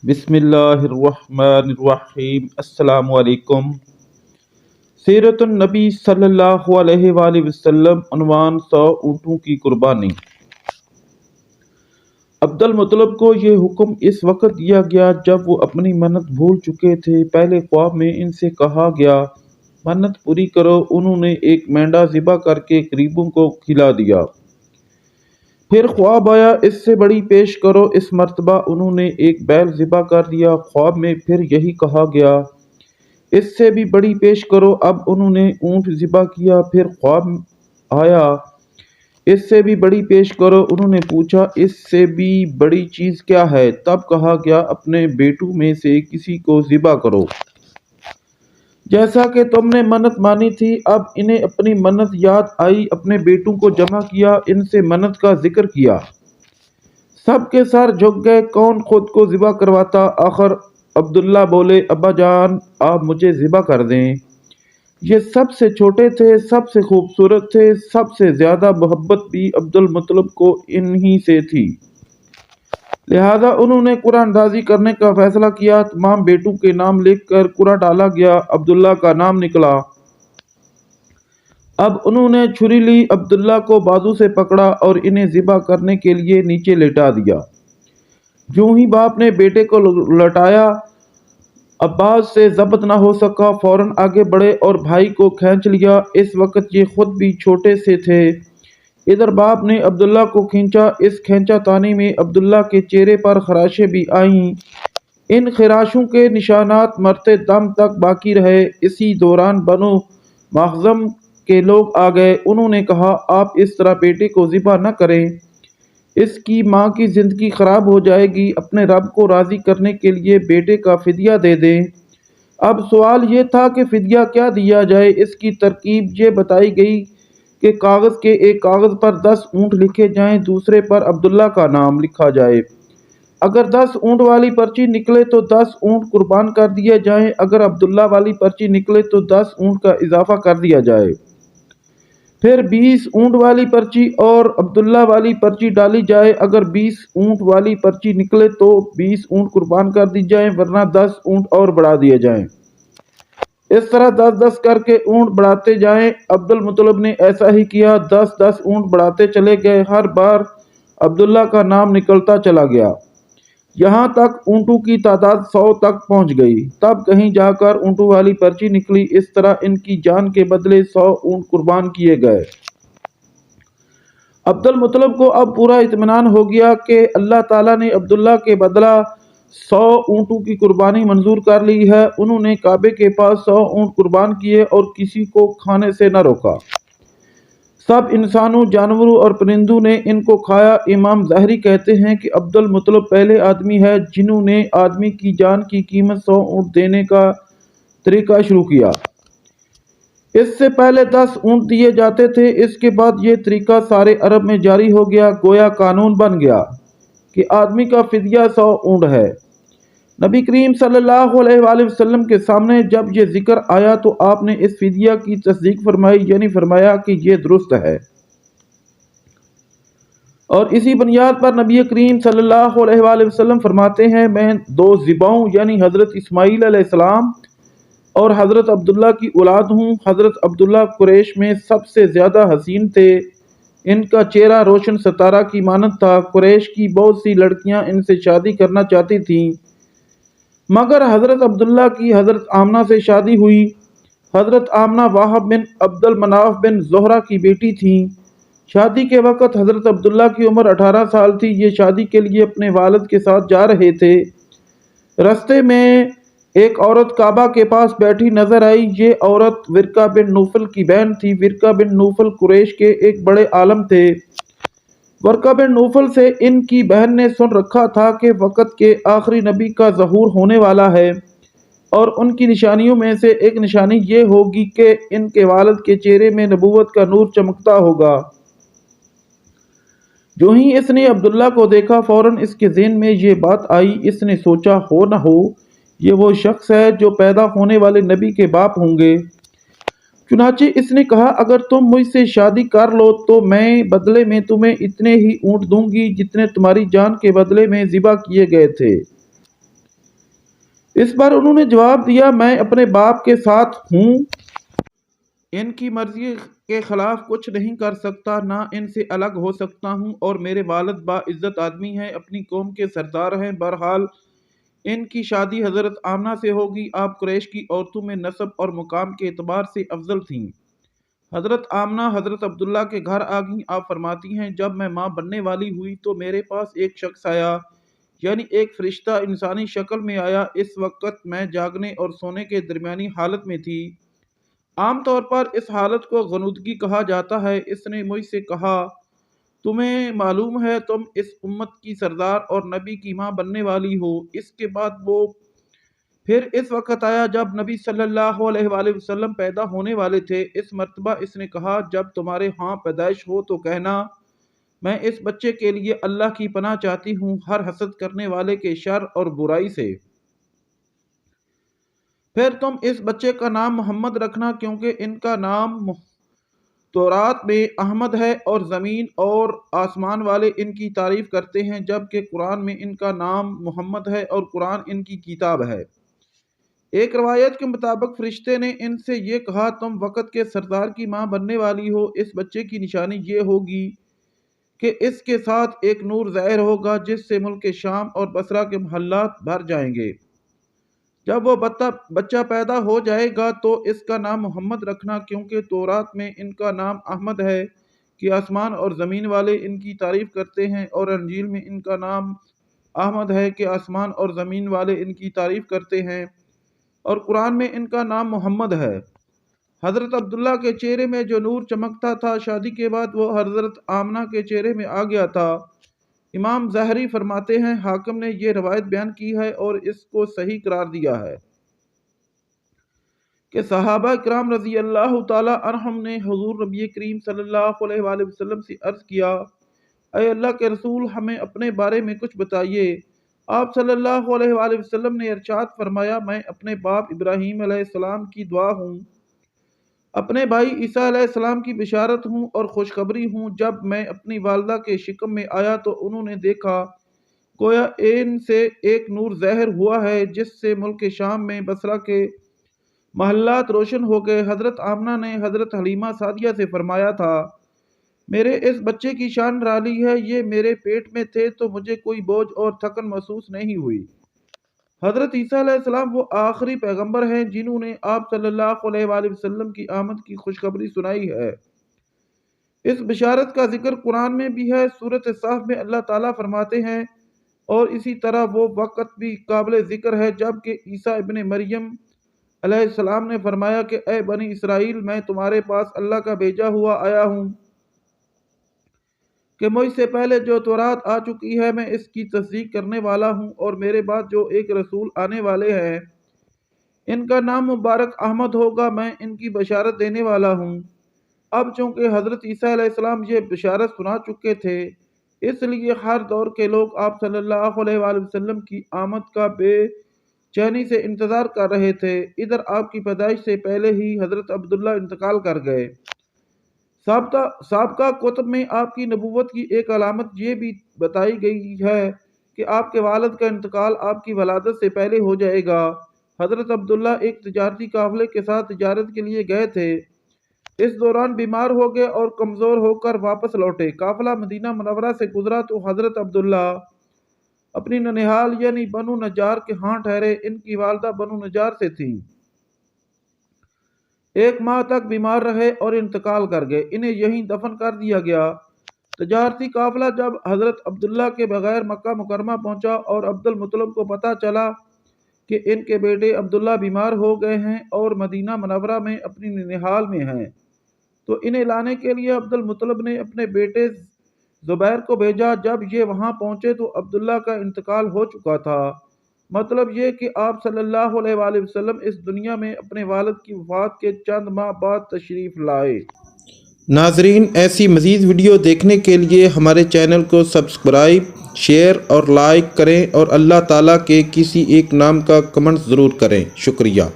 بسم اللہ الرحمن الرحیم۔ السلام علیکم۔ سیرت النبی صلی اللہ علیہ وآلہ وسلم۔ عنوان 100 اونٹوں کی قربانی۔ عبد المطلب کو یہ حکم اس وقت دیا گیا جب وہ اپنی منت بھول چکے تھے۔ پہلے خواب میں ان سے کہا گیا منت پوری کرو۔ انہوں نے ایک مینڈا ذبح کر کے غریبوں کو کھلا دیا۔ پھر خواب آیا اس سے بڑی پیش کرو۔ اس مرتبہ انہوں نے ایک بیل ذبح کر دیا۔ خواب میں پھر یہی کہا گیا اس سے بھی بڑی پیش کرو۔ اب انہوں نے اونٹ ذبح کیا۔ پھر خواب آیا اس سے بھی بڑی پیش کرو۔ انہوں نے پوچھا اس سے بھی بڑی چیز کیا ہے؟ تب کہا گیا اپنے بیٹوں میں سے کسی کو ذبح کرو جیسا کہ تم نے منت مانی تھی۔ اب انہیں اپنی منت یاد آئی، اپنے بیٹوں کو جمع کیا، ان سے منت کا ذکر کیا۔ سب کے سر جھک گئے، کون خود کو ذبح کرواتا؟ آخر عبداللہ بولے ابا جان آپ مجھے ذبح کر دیں۔ یہ سب سے چھوٹے تھے، سب سے خوبصورت تھے، سب سے زیادہ محبت بھی عبد المطلب کو انہی سے تھی، لہذا انہوں نے قرعہ اندازی کرنے کا فیصلہ کیا۔ تمام بیٹوں کے نام لکھ کر قرعہ ڈالا گیا۔ عبداللہ کا نام نکلا۔ اب انہوں نے چھری لی، عبداللہ کو بازو سے پکڑا اور انہیں ذبح کرنے کے لیے نیچے لٹا دیا۔ یوں ہی باپ نے بیٹے کو لٹایا، عباس سے ضبط نہ ہو سکا، فوراً آگے بڑھے اور بھائی کو کھینچ لیا۔ اس وقت یہ خود بھی چھوٹے سے تھے۔ ادھر باپ نے عبداللہ کو کھینچا۔ اس کھینچا تانی میں عبداللہ کے چہرے پر خراشیں بھی آئیں۔ ان خراشوں کے نشانات مرتے دم تک باقی رہے۔ اسی دوران بنو مخزوم کے لوگ آ گئے۔ انہوں نے کہا آپ اس طرح بیٹے کو ذبح نہ کریں، اس کی ماں کی زندگی خراب ہو جائے گی۔ اپنے رب کو راضی کرنے کے لیے بیٹے کا فدیہ دے دیں۔ اب سوال یہ تھا کہ فدیہ کیا دیا جائے۔ اس کی ترکیب یہ بتائی گئی کہ کاغذ کے ایک کاغذ پر 10 اونٹ لکھے جائیں، دوسرے پر عبداللہ کا نام لکھا جائے۔ اگر 10 اونٹ والی پرچی نکلے تو 10 اونٹ قربان کر دیے جائیں، اگر عبداللہ والی پرچی نکلے تو 10 اونٹ کا اضافہ کر دیا جائے۔ پھر 20 اونٹ والی پرچی اور عبداللہ والی پرچی ڈالی جائے۔ اگر 20 اونٹ والی پرچی نکلے تو 20 اونٹ قربان کر دی جائیں، ورنہ 10 اونٹ اور بڑھا دیے جائیں۔ اس طرح 10-10 کر کے اونٹ بڑھاتے جائیں۔ عبد المطلب نے ایسا ہی کیا، 10-10 اونٹ بڑھاتے چلے گئے۔ ہر بار عبداللہ کا نام نکلتا چلا گیا، یہاں تک اونٹوں کی تعداد 100 تک پہنچ گئی۔ تب کہیں جا کر اونٹوں والی پرچی نکلی۔ اس طرح ان کی جان کے بدلے 100 اونٹ قربان کیے گئے۔ عبد المطلب کو اب پورا اطمینان ہو گیا کہ اللہ تعالیٰ نے عبداللہ کے بدلہ 100 اونٹوں کی قربانی منظور کر لی ہے۔ انہوں نے کعبے کے پاس 100 اونٹ قربان کیے اور کسی کو کھانے سے نہ روکا۔ سب انسانوں، جانوروں اور پرندوں نے ان کو کھایا۔ امام ظاہری کہتے ہیں کہ عبد المطلب پہلے آدمی ہے جنہوں نے آدمی کی جان کی قیمت 100 اونٹ دینے کا طریقہ شروع کیا۔ اس سے پہلے 10 اونٹ دیے جاتے تھے۔ اس کے بعد یہ طریقہ سارے عرب میں جاری ہو گیا، گویا قانون بن گیا کہ آدمی کا فدیہ 100 اونٹ ہے۔ نبی کریم صلی اللہ علیہ وآلہ وسلم کے سامنے جب یہ ذکر آیا تو آپ نے اس فدیہ کی تصدیق فرمائی، یعنی فرمایا کہ یہ درست ہے۔ اور اسی بنیاد پر نبی کریم صلی اللہ علیہ وآلہ وسلم فرماتے ہیں میں 2 ذبحوں یعنی حضرت اسماعیل علیہ السلام اور حضرت عبداللہ کی اولاد ہوں۔ حضرت عبداللہ قریش میں سب سے زیادہ حسین تھے، ان کا چہرہ روشن ستارہ کی مانند تھا۔ قریش کی بہت سی لڑکیاں ان سے شادی کرنا چاہتی تھیں، مگر حضرت عبداللہ کی حضرت آمنہ سے شادی ہوئی۔ حضرت آمنہ وہب بن عبد المناف بن زہرہ کی بیٹی تھیں۔ شادی کے وقت حضرت عبداللہ کی عمر 18 سال تھی۔ یہ شادی کے لیے اپنے والد کے ساتھ جا رہے تھے۔ رستے میں ایک عورت کعبہ کے پاس بیٹھی نظر آئی۔ یہ عورت ورقہ بن نوفل کی بہن تھی۔ ورقہ بن نوفل قریش کے ایک بڑے عالم تھے۔ ورقہ بن نوفل سے ان کی بہن نے سن رکھا تھا کہ وقت کے آخری نبی کا ظہور ہونے والا ہے، اور ان کی نشانیوں میں سے ایک نشانی یہ ہوگی کہ ان کے والد کے چہرے میں نبوت کا نور چمکتا ہوگا۔ جو ہی اس نے عبداللہ کو دیکھا، فوراً اس کے ذہن میں یہ بات آئی۔ اس نے سوچا ہو نہ ہو یہ وہ شخص ہے جو پیدا ہونے والے نبی کے باپ ہوں گے۔ چنانچہ اس نے کہا اگر تم مجھ سے شادی کر لو تو میں بدلے میں تمہیں اتنے ہی اونٹ دوں گی جتنے تمہاری جان کے بدلے میں ذبح کیے گئے تھے۔ इस पर उन्होंने जवाब दिया, मैं अपने बाप के साथ हूँ, इनकी मर्जी के खिलाफ कुछ नहीं कर सकता, ना इनसे अलग हो सकता हूँ, और मेरे वालिद बाइज्जत आदमी हैं, अपनी कौम के सरदार हैं। बहरहाल इनकी शादी हज़रत आमना से होगी। आप कुरैश की औरतों में नस्ब और मुकाम के एतबार से अफजल थीं। हज़रत आमना हज़रत अब्दुल्ला के घर आ गईं। आप फरमाती हैं, जब मैं माँ बनने वाली हुई तो मेरे पास एक शख्स आया, यानी एक फरिश्ता इंसानी शक्ल में आया। इस वक्त मैं जागने और सोने के दरमियानी हालत में थी। आम तौर पर इस हालत को गनुदगी कहा जाता है। इसने मुझसे कहा, तुम्हें मालूम है तुम इस उम्मत की सरदार और नबी की माँ बनने वाली हो। इसके बाद वो फिर इस वक्त आया जब नबी सल्लल्लाहु अलैहि वसल्लम पैदा होने वाले थे। इस मर्तबा इसने कहा, जब तुम्हारे यहाँ पैदाइश हो तो कहना, मैं इस बच्चे के लिए अल्लाह की पनाह चाहती हूँ हर हसद करने वाले के शर और बुराई से। फिर तुम इस बच्चे का नाम मोहम्मद रखना, क्योंकि इनका नाम तौरात में अहमद है और ज़मीन और आसमान वाले इनकी तारीफ़ करते हैं, जबकि कुरान में इनका नाम मोहम्मद है और कुरान इनकी किताब है। एक रवायत के मुताबिक फरिश्ते ने इनसे ये कहा, तुम वक़्त के सरदार की माँ बनने वाली हो। इस बच्चे की निशानी ये होगी कि इसके साथ एक नूर ज़ाहिर होगा, जिससे मुल्क शाम और बसरा के महल्लात भर जाएंगे। जब वो बच्चा पैदा हो जाएगा तो इसका नाम मोहम्मद रखना, क्योंकि तौरात में इनका नाम अहमद है कि आसमान और ज़मीन वाले इनकी तारीफ़ करते हैं, और इंजील में इनका नाम अहमद है कि आसमान और ज़मीन वाले इनकी तारीफ़ करते हैं, और कुरान में इनका नाम मोहम्मद है। हज़रत अब्दुल्ला के चेहरे में जो नूर चमकता था, शादी के बाद वो हज़रत आमना के चेहरे में आ गया था। इमाम ज़हरी फरमाते हैं, हाकिम ने यह रवायत बयान की है और इसको सही करार दिया है कि सहाबा किराम रज़ी अल्लाह ताला अन्हुम ने हुज़ूर नबी करीम सल्लल्लाहु अलैहि वसल्लम से अर्ज़ किया, ऐ अल्लाह के रसूल, हमें अपने बारे में कुछ बताइए। आप सल्लल्लाहु अलैहि वसल्लम ने इरशाद फरमाया, मैं अपने बाप इब्राहीम अलैहिस्सलाम की दुआ हूँ, अपने भाई ईसा अलैहिस्सलाम की बिशारत हूँ और खुशखबरी हूँ। जब मैं अपनी वालदा के शिकम में आया तो उन्होंने देखा गोया इनसे एक नूर ज़ाहिर हुआ है, जिससे मुल्क शाम में बसरा के महल्लात रोशन हो गए। हज़रत आमना ने हज़रत हलीमा सादिया से फरमाया था, मेरे इस बच्चे की शान निराली है, ये मेरे पेट में थे तो मुझे कोई बोझ और थकन महसूस नहीं हुई। हज़रत ईसा अलैहिस्सलाम वो आखिरी पैगंबर हैं जिन्होंने आप सल्लल्लाहु अलैहि वसल्लम की आमद की खुशखबरी सुनाई है। इस बिशारत का जिक्र कुरान में भी है। सूरत साफ में अल्लाह ताला फरमाते हैं, और इसी तरह वो वक़्त भी काबिल ज़िक्र है जबकि ईसा इब्ने मरियम अलैहिस्सलाम ने फरमाया कि ए बनी इसराइल, मैं तुम्हारे पास अल्लाह का भेजा हुआ आया हूँ कि मुझसे पहले जो तौरात आ चुकी है मैं इसकी तस्दीक करने वाला हूँ, और मेरे बाद जो एक रसूल आने वाले हैं इनका नाम मुबारक अहमद होगा, मैं इनकी बशारत देने वाला हूँ। अब चूँकि हज़रत ईसा अलैहिस्सलाम ये बशारत सुना चुके थे, इसलिए हर दौर के लोग आप सल्लल्लाहु अलैहि वसल्लम की आमद का बेचैनी से इंतज़ार कर रहे थे। इधर आपकी पैदाइश से पहले ही हज़रत अब्दुल्ला इंतकाल कर गए। साबका कुतुब में आपकी नबूवत की एक अलामत ये भी बताई गई है कि आपके वालिद का इंतकाल आपकी वलादत से पहले हो जाएगा। हज़रत अब्दुल्ला एक तिजारती काफ़िले के साथ तिजारत के लिए गए थे। इस दौरान बीमार हो गए और कमज़ोर होकर वापस लौटे। काफ़िला मदीना मुनव्वरा से गुजरा तो हज़रत अब्दुल्ला अपनी ननिहाल यानी बनु नजार के यहाँ ठहरे। इनकी वालदा बनु नजार से थी। 1 माह तक बीमार रहे और इंतकाल कर गए। इन्हें यहीं दफन कर दिया गया। तजारती काफ़िला जब हज़रत अब्दुल्ला के बगैर मक्का मुकरमा पहुँचा और अब्दुल मुत्तलिब को पता चला कि इनके बेटे अब्दुल्ला बीमार हो गए हैं और मदीना मुनव्वरा में अपनी ननिहाल में हैं, तो इन्हें लाने के लिए अब्दुल मुत्तलिब ने अपने बेटे ज़ुबैर को भेजा। जब ये वहाँ पहुँचे तो अब्दुल्ला का इंतकाल हो चुका था। मतलब ये कि आप सल्लल्लाहु अलैहि वसल्लम इस दुनिया में अपने वालिद की वफ़ात के चंद माह बाद तशरीफ़ लाए। नाजरीन, ऐसी मज़ीद वीडियो देखने के लिए हमारे चैनल को सब्सक्राइब, शेयर और लाइक करें, और अल्लाह ताला के किसी एक नाम का कमेंट ज़रूर करें। शुक्रिया।